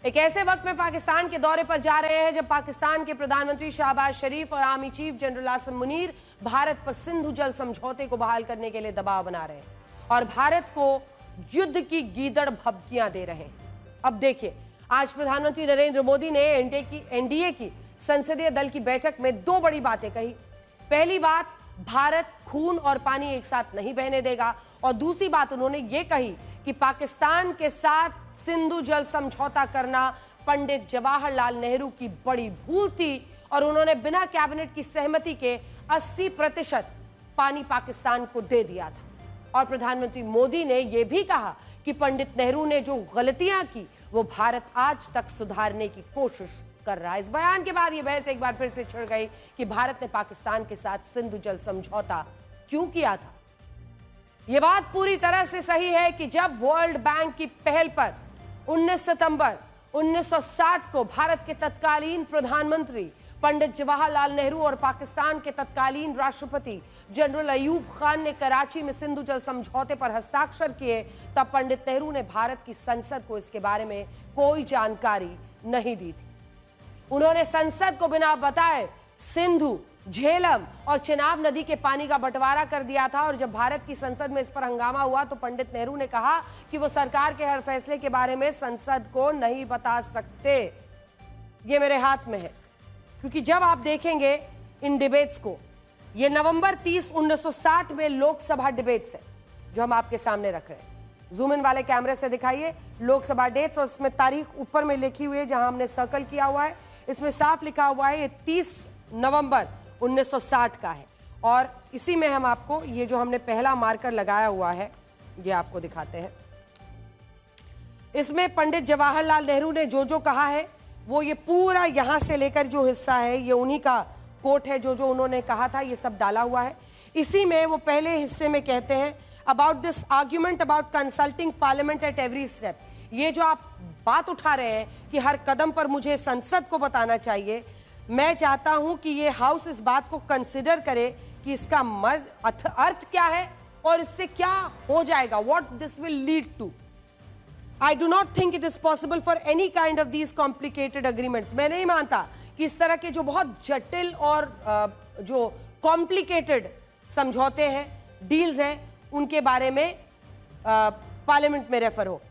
एक ऐसे वक्त में पाकिस्तान के दौरे पर जा रहे हैं जब पाकिस्तान के प्रधानमंत्री शहबाज शरीफ और army chief general Asim Munir Bharat पर सिंधु जल समझौते को बहाल करने के लिए दबाव बना रहे हैं और भारत को युद्ध की गीदड़ भभकियां दे रहे हैं। अब देखिए, आज प्रधानमंत्री नरेंद्र मोदी ने एनडीए की संसदीय दल की बैठक में दो बड़ी बातें कही। पहली बात, भारत खून और पानी एक साथ नहीं बहने देगा, और दूसरी बात उन्होंने ये कही कि पाकिस्तान के साथ सिंधु जल समझौता करना पंडित जवाहरलाल नेहरू की बड़ी भूल थी और उन्होंने बिना कैबिनेट की सहमति के 80% पानी पाकिस्तान को दे दिया था। और प्रधानमंत्री मोदी ने यह भी कहा कि पंडित नेहरू ने जो गलतियां की वो भारत आज तक सुधारने की कोशिश कर रहा है। इस बयान के बाद यह बहस एक बार फिर से छिड़ गई कि भारत ने पाकिस्तान के साथ सिंधु जल समझौता क्यों किया था। यह बात पूरी तरह से सही है कि जब वर्ल्ड बैंक की पहल पर 19 सितंबर 1960 को भारत के तत्कालीन प्रधानमंत्री पंडित जवाहरलाल नेहरू और पाकिस्तान के तत्कालीन राष्ट्रपति जनरल अयूब खान ने कराची में सिंधु जल समझौते पर हस्ताक्षर किए, तब पंडित नेहरू ने भारत की संसद को इसके बारे में कोई जानकारी नहीं दी थी। उन्होंने संसद को बिना बताए सिंधु, झेलम और चिनाब नदी के पानी का बंटवारा कर दिया था। और जब भारत की संसद में इस पर हंगामा हुआ तो पंडित नेहरू ने कहा कि वो सरकार के हर फैसले के बारे में संसद को नहीं बता सकते। ये मेरे हाथ में है, क्योंकि जब आप देखेंगे इन डिबेट्स को, ये नवंबर 30, 1960 में लोकसभा डिबेट्स है जो हम आपके सामने रख रहे हैं। जूम इन वाले कैमरे से दिखाइए लोकसभा डेट्स, और इसमें तारीख ऊपर में लिखी हुई है जहां हमने सर्कल किया हुआ है। इसमें साफ लिखा हुआ है ये 30 नवंबर 1960 का है। और इसी में हम आपको ये जो हमने पहला मार्कर लगाया हुआ है ये आपको दिखाते हैं। इसमें पंडित जवाहरलाल नेहरू ने जो जो कहा है वो ये पूरा यहां से लेकर जो हिस्सा है ये उन्हीं का कोट है, जो जो उन्होंने कहा था ये सब डाला हुआ है। इसी में वो पहले हिस्से में कहते हैं about this argument about consulting parliament at every step. ये जो आप बात उठा रहे हैं कि हर कदम पर मुझे संसद को बताना चाहिए, मैं चाहता हूं कि ये हाउस इस बात को कंसिडर करे कि इसका अर्थ क्या है और इससे क्या हो जाएगा, what this will lead to. I do not think it is possible for any kind of these complicated agreements. मैं नहीं मानता कि इस तरह के जो बहुत जटिल और जो कॉम्प्लिकेटेड समझौते हैं, डील्स हैं, उनके बारे में पार्लियामेंट में रेफर हो।